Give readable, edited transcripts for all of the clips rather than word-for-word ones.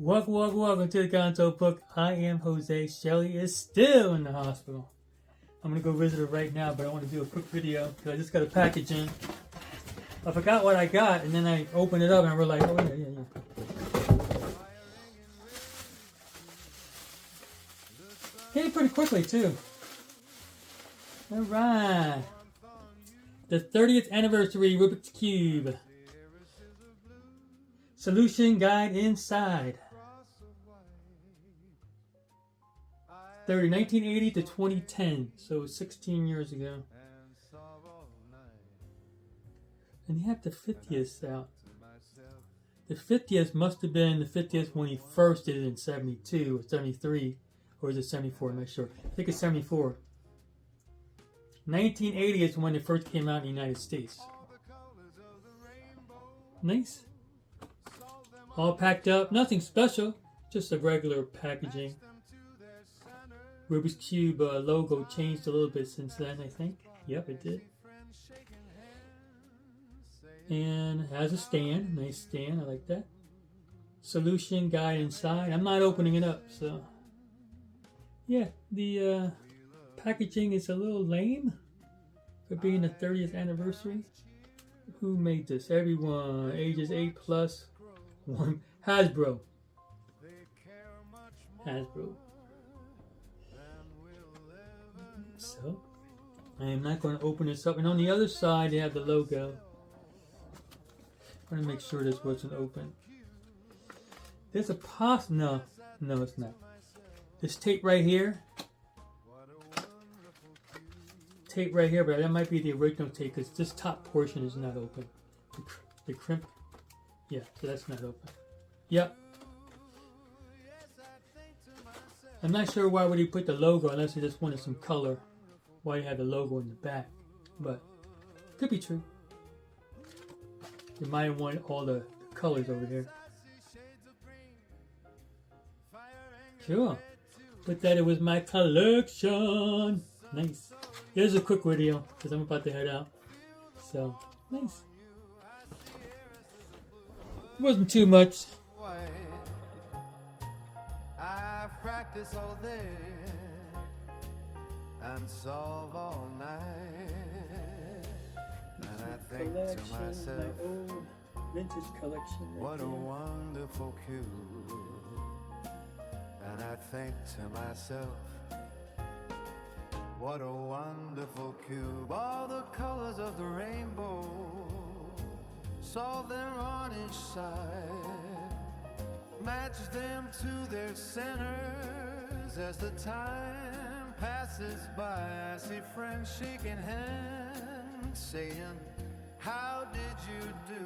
Welcome to the Gonzo Book. I am Jose. Shelly is still in the hospital. I'm going to go visit her right now, but I want to do a quick video because I just got a package in. I forgot what I got, and then I opened it up and I realized, oh yeah. Came pretty quickly too. Alright. The 30th anniversary Rubik's Cube. Solution guide inside. 1980 to 2010, so 16 years ago. And they have the 50th out. The 50th must have been the 50th when he first did it in 72 or 73, or is it 74? I'm not sure. I think it's 74. 1980 is when it first came out in the United States. Nice. All packed up, nothing special, just a regular packaging. Rubik's Cube logo changed a little bit since then, I think. Yep, it did. And has a stand, nice stand, I like that. Solution guide inside. I'm not opening it up, so yeah, the packaging is a little lame for being the 30th anniversary. Who made this? Everyone, ages 8 plus. One Hasbro. So I am not going to open this up. And on the other side they have the logo. I'm going to make sure this wasn't open. There's a no it's not. This tape right here. Tape right here, but that might be the original tape because this top portion is not open. The crimp. Yeah, so that's not open. Yep. I'm not sure why would he put the logo unless he just wanted some color. Why he had the logo in the back. But could be true. You might want all the colors over here. Sure. Put that it was my collection. Nice. Here's a quick video because I'm about to head out. So, nice. Wasn't too much. I practice all day and solve all night, and I think to myself, my old vintage collection. What a wonderful cube. And I think to myself, what a wonderful cube. All the colors of the rainbow, solve them on each side, match them to their centers. As the time passes by, I see friends shaking hands, saying, how did you do?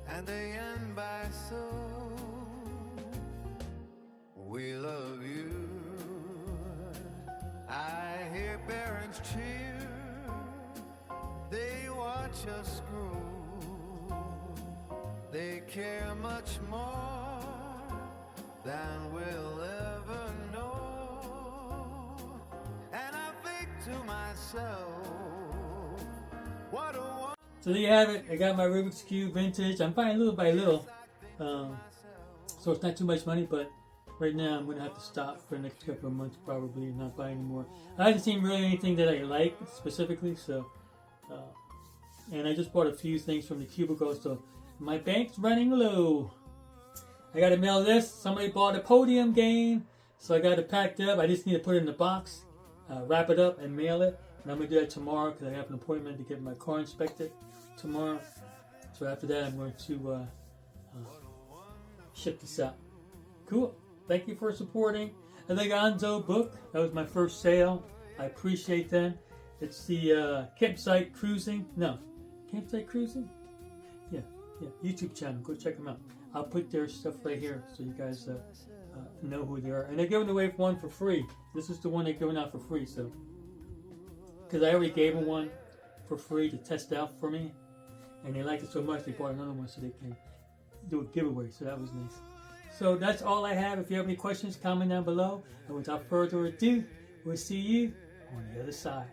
And they end by, so we love you. I hear parents cheer, they watch us grow, they care much more than we'll ever know. And I think to myself, what a wonderful. So there you have it. I got my Rubik's Cube vintage. I'm buying little by little, so it's not too much money, but right now I'm going to have to stop for the next couple of months probably and not buy anymore. I haven't seen really anything that I like specifically, so and I just bought a few things from the cubicle, so my bank's running low. I got to mail this. Somebody bought a Podium game, so I got it packed up. I just need to put it in the box, wrap it up, and mail it. And I'm going to do that tomorrow because I have an appointment to get my car inspected tomorrow. So after that, I'm going to ship this out. Cool. Thank you for supporting the Gonzo Book. That was my first sale. I appreciate that. It's the Campsite Cruising. No. Campsite Cruising? Yeah. YouTube channel. Go check them out. I'll put their stuff right here so you guys know who they are. And they're giving away one for free. This is the one they're giving out for free. So, because I already gave them one for free to test out for me. And they liked it so much they bought another one so they can do a giveaway. So that was nice. So that's all I have. If you have any questions, comment down below. And without further ado, we'll see you on the other side.